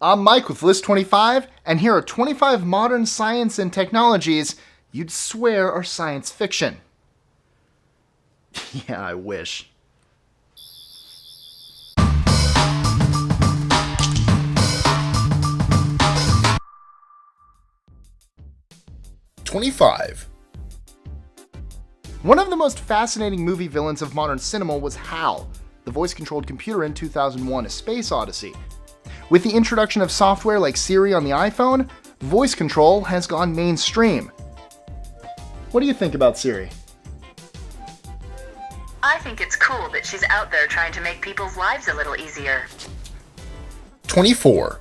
I'm Mike with List 25, and here are 25 modern science and technologies you'd swear are science fiction. Yeah, I wish. One of the most fascinating movie villains of modern cinema was HAL, the voice-controlled computer in 2001: A Space Odyssey. With the introduction of software like Siri on the iPhone, voice control has gone mainstream. What do you think about Siri? I think it's cool that she's out there trying to make people's lives a little easier. 24.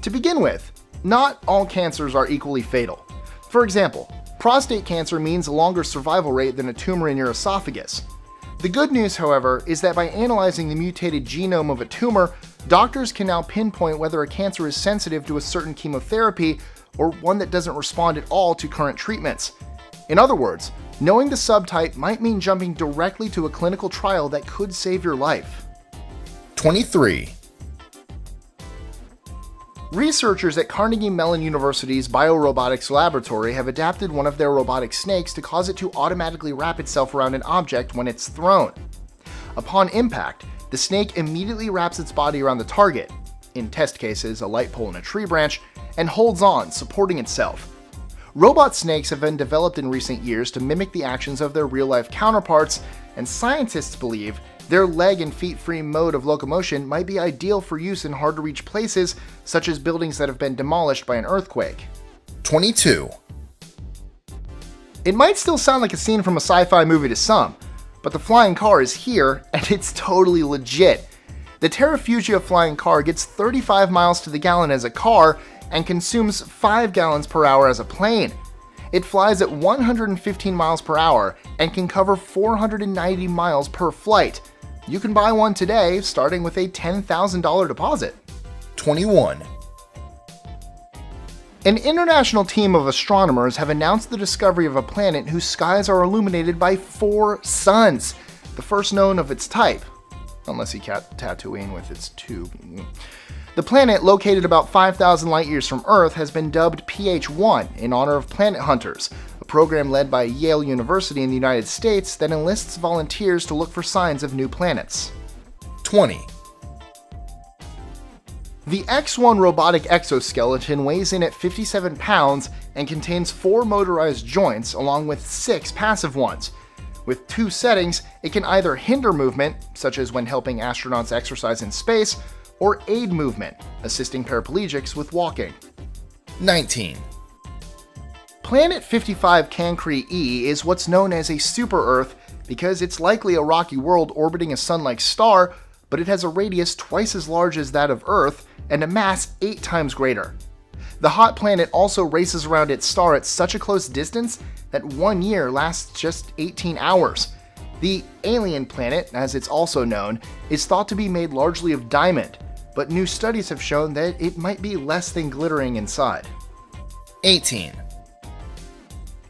To begin with, not all cancers are equally fatal. For example, prostate cancer means a longer survival rate than a tumor in your esophagus. The good news, however, is that by analyzing the mutated genome of a tumor, doctors can now pinpoint whether a cancer is sensitive to a certain chemotherapy or one that doesn't respond at all to current treatments. In other words, knowing the subtype might mean jumping directly to a clinical trial that could save your life. 23. Researchers at Carnegie Mellon University's Biorobotics Laboratory have adapted one of their robotic snakes to cause it to automatically wrap itself around an object when it's thrown. Upon impact, the snake immediately wraps its body around the target, in test cases a light pole and a tree branch, and holds on, supporting itself. Robot snakes have been developed in recent years to mimic the actions of their real-life counterparts, and scientists believe their leg and feet-free mode of locomotion might be ideal for use in hard-to-reach places, such as buildings that have been demolished by an earthquake. 22. It might still sound like a scene from a sci-fi movie to some, but the flying car is here, and it's totally legit. The Terrafugia flying car gets 35 miles to the gallon as a car and consumes 5 gallons per hour as a plane. It flies at 115 miles per hour and can cover 490 miles per flight. You can buy one today, starting with a $10,000 deposit. 21. An international team of astronomers have announced the discovery of a planet whose skies are illuminated by 4 suns, the first known of its type, unless you count Tatooine with its 2. The planet, located about 5,000 light-years from Earth, has been dubbed PH1 in honor of Planet Hunters, a program led by Yale University in the United States that enlists volunteers to look for signs of new planets. 20. The X1 robotic exoskeleton weighs in at 57 pounds and contains 4 motorized joints along with 6 passive ones. With 2 settings, it can either hinder movement, such as when helping astronauts exercise in space, or aid movement, assisting paraplegics with walking. 19. Planet 55 Cancri E is what's known as a super-Earth because it's likely a rocky world orbiting a sun-like star, but it has a radius twice as large as that of Earth and a mass 8 times greater. The hot planet also races around its star at such a close distance that 1 year lasts just 18 hours. The alien planet, as it's also known, is thought to be made largely of diamond, but new studies have shown that it might be less than glittering inside. 18.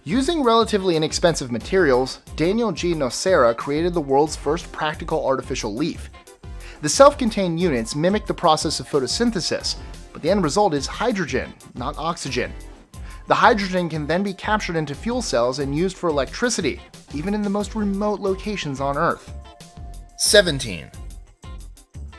Using relatively inexpensive materials, Daniel G. Nocera created the world's first practical artificial leaf. The self-contained units mimic the process of photosynthesis, but the end result is hydrogen, not oxygen. The hydrogen can then be captured into fuel cells and used for electricity, even in the most remote locations on Earth. 17.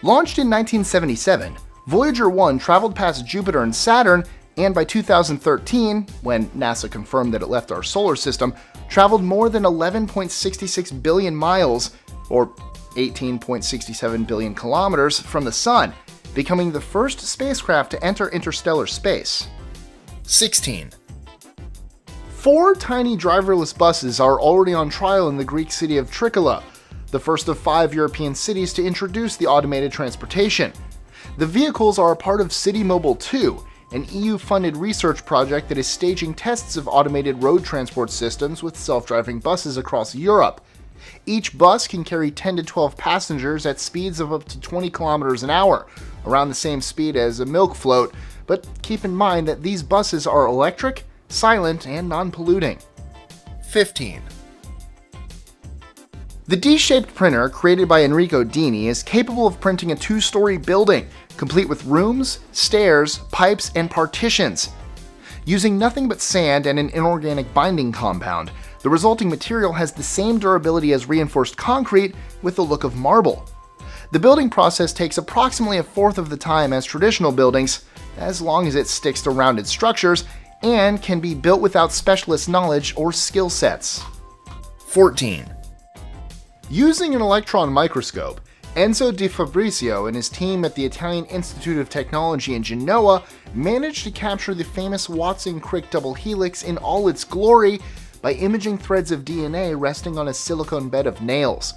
Launched in 1977, Voyager 1 traveled past Jupiter and Saturn, and by 2013, when NASA confirmed that it left our solar system, traveled more than 11.66 billion miles, or 18.67 billion kilometers, from the Sun, becoming the first spacecraft to enter interstellar space. 16. 4 tiny driverless buses are already on trial in the Greek city of Trikala, the first of 5 European cities to introduce the automated transportation. The vehicles are a part of City Mobile 2, an EU-funded research project that is staging tests of automated road transport systems with self-driving buses across Europe. Each bus can carry 10 to 12 passengers at speeds of up to 20 kilometers an hour, around the same speed as a milk float, but keep in mind that these buses are electric, silent, and non-polluting. 15. The D-shaped printer, created by Enrico Dini, is capable of printing a 2-story building, complete with rooms, stairs, pipes, and partitions. Using nothing but sand and an inorganic binding compound, the resulting material has the same durability as reinforced concrete with the look of marble. The building process takes approximately a fourth of the time as traditional buildings, as long as it sticks to rounded structures, and can be built without specialist knowledge or skill sets. 14. Using an electron microscope, Enzo Di Fabrizio and his team at the Italian Institute of Technology in Genoa managed to capture the famous Watson-Crick double helix in all its glory by imaging threads of DNA resting on a silicone bed of nails.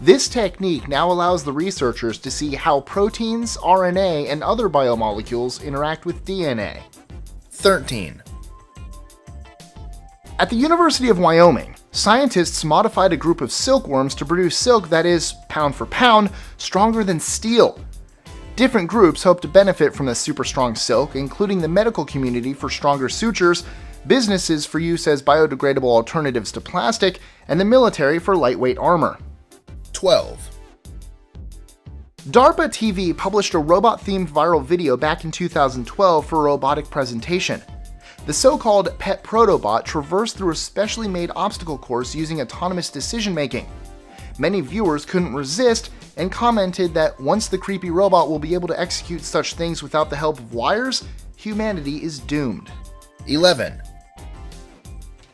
This technique now allows the researchers to see how proteins, RNA, and other biomolecules interact with DNA. 13. At the University of Wyoming, scientists modified a group of silkworms to produce silk that is, pound for pound, stronger than steel. Different groups hope to benefit from the super strong silk, including the medical community for stronger sutures, businesses for use as biodegradable alternatives to plastic, and the military for lightweight armor. 12. DARPA TV published a robot-themed viral video back in 2012 for a robotic presentation. The so-called Pet Protobot traversed through a specially made obstacle course using autonomous decision-making. Many viewers couldn't resist and commented that once the creepy robot will be able to execute such things without the help of wires, humanity is doomed. 11.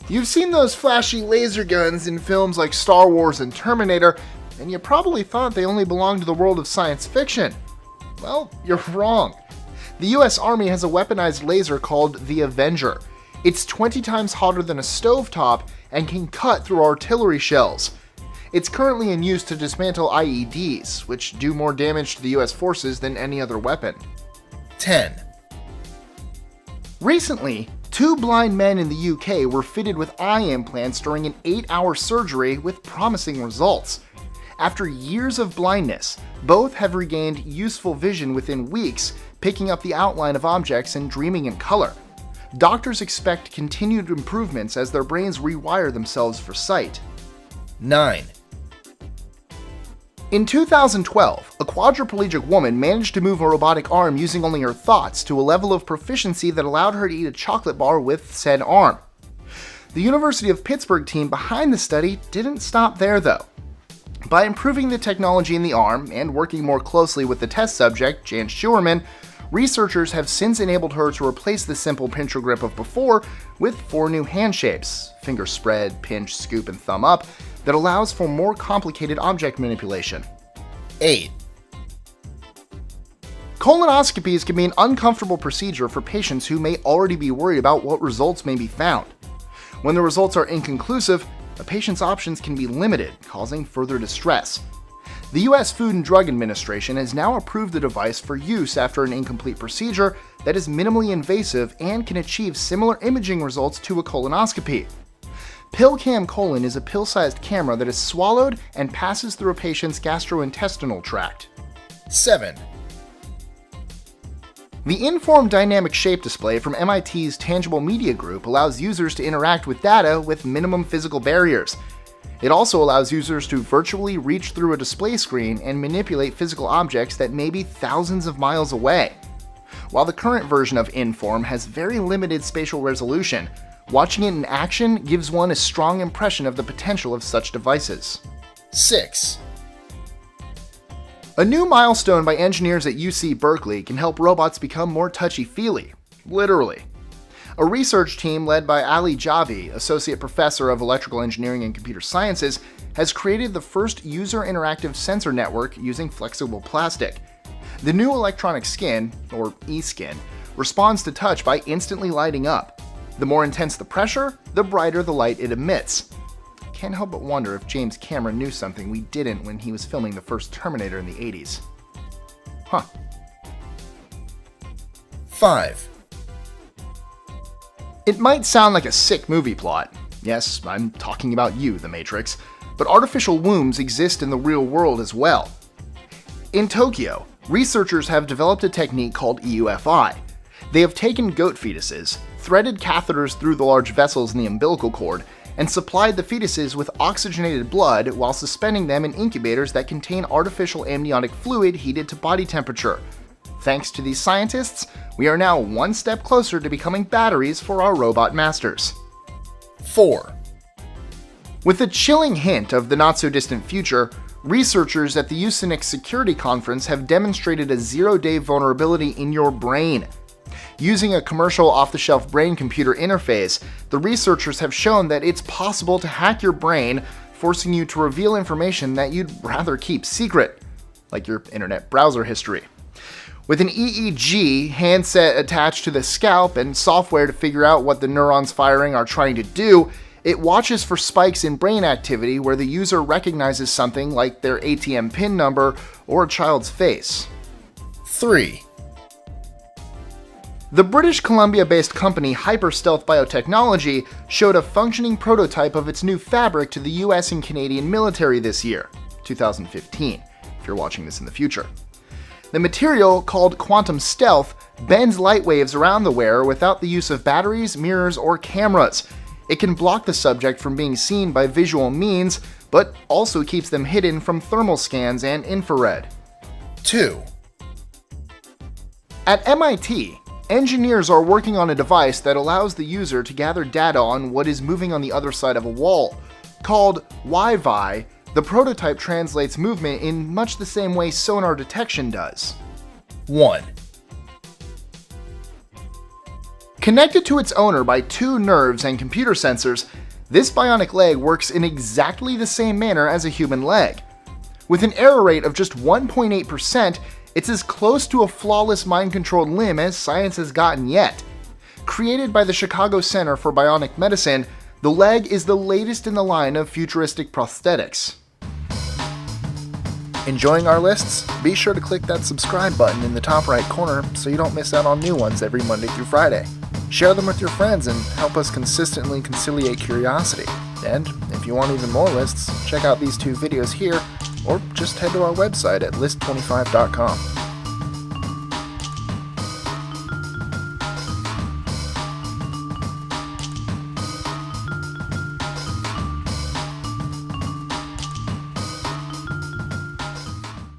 You've seen those flashy laser guns in films like Star Wars and Terminator, and you probably thought they only belonged to the world of science fiction. Well, you're wrong. The US Army has a weaponized laser called the Avenger. It's 20 times hotter than a stovetop and can cut through artillery shells. It's currently in use to dismantle IEDs, which do more damage to the US forces than any other weapon. 10. Recently, 2 blind men in the UK were fitted with eye implants during an 8-hour surgery with promising results. After years of blindness, both have regained useful vision within weeks, picking up the outline of objects and dreaming in color. Doctors expect continued improvements as their brains rewire themselves for sight. 9. In 2012, a quadriplegic woman managed to move a robotic arm using only her thoughts to a level of proficiency that allowed her to eat a chocolate bar with said arm. The University of Pittsburgh team behind the study didn't stop there though. By improving the technology in the arm and working more closely with the test subject, Jan Schuerman, researchers have since enabled her to replace the simple pincher grip of before with 4 new hand shapes, finger spread, pinch, scoop, and thumb up, that allows for more complicated object manipulation. 8. Colonoscopies can be an uncomfortable procedure for patients who may already be worried about what results may be found. When the results are inconclusive, a patient's options can be limited, causing further distress. The US Food and Drug Administration has now approved the device for use after an incomplete procedure that is minimally invasive and can achieve similar imaging results to a colonoscopy. PillCam Colon is a pill-sized camera that is swallowed and passes through a patient's gastrointestinal tract. 7. The Inform Dynamic Shape Display from MIT's Tangible Media Group allows users to interact with data with minimum physical barriers. It also allows users to virtually reach through a display screen and manipulate physical objects that may be thousands of miles away. While the current version of Inform has very limited spatial resolution, watching it in action gives one a strong impression of the potential of such devices. 6. A new milestone by engineers at UC Berkeley can help robots become more touchy-feely. Literally. A research team led by Ali Javi, Associate Professor of Electrical Engineering and Computer Sciences, has created the first user-interactive sensor network using flexible plastic. The new electronic skin, or e-skin, responds to touch by instantly lighting up. The more intense the pressure, the brighter the light it emits. Can't help but wonder if James Cameron knew something we didn't when he was filming the first Terminator in the 80s. Huh. 5. It might sound like a sick movie plot. Yes, I'm talking about you, The Matrix. But artificial wombs exist in the real world as well. In Tokyo, researchers have developed a technique called EUFI. They have taken goat fetuses, threaded catheters through the large vessels in the umbilical cord, and supplied the fetuses with oxygenated blood while suspending them in incubators that contain artificial amniotic fluid heated to body temperature. Thanks to these scientists, we are now one step closer to becoming batteries for our robot masters. 4. With a chilling hint of the not-so-distant future, researchers at the Usenix Security Conference have demonstrated a zero-day vulnerability in your brain. Using a commercial off-the-shelf brain computer interface, the researchers have shown that it's possible to hack your brain, forcing you to reveal information that you'd rather keep secret, like your internet browser history. With an EEG handset attached to the scalp and software to figure out what the neurons firing are trying to do, it watches for spikes in brain activity where the user recognizes something like their ATM PIN number or a child's face. 3. The British Columbia-based company Hyperstealth Biotechnology showed a functioning prototype of its new fabric to the US and Canadian military this year, 2015, if you're watching this in the future. The material, called Quantum Stealth, bends light waves around the wearer without the use of batteries, mirrors, or cameras. It can block the subject from being seen by visual means, but also keeps them hidden from thermal scans and infrared. 2. At MIT, engineers are working on a device that allows the user to gather data on what is moving on the other side of a wall. Called Wi-Fi, the prototype translates movement in much the same way sonar detection does. 1. Connected to its owner by 2 nerves and computer sensors, this bionic leg works in exactly the same manner as a human leg. With an error rate of just 1.8%, it's as close to a flawless mind-controlled limb as science has gotten yet. Created by the Chicago Center for Bionic Medicine, the leg is the latest in the line of futuristic prosthetics. Enjoying our lists? Be sure to click that subscribe button in the top right corner so you don't miss out on new ones every Monday through Friday. Share them with your friends and help us consistently conciliate curiosity. And if you want even more lists, check out these 2 videos here, or just head to our website at list25.com.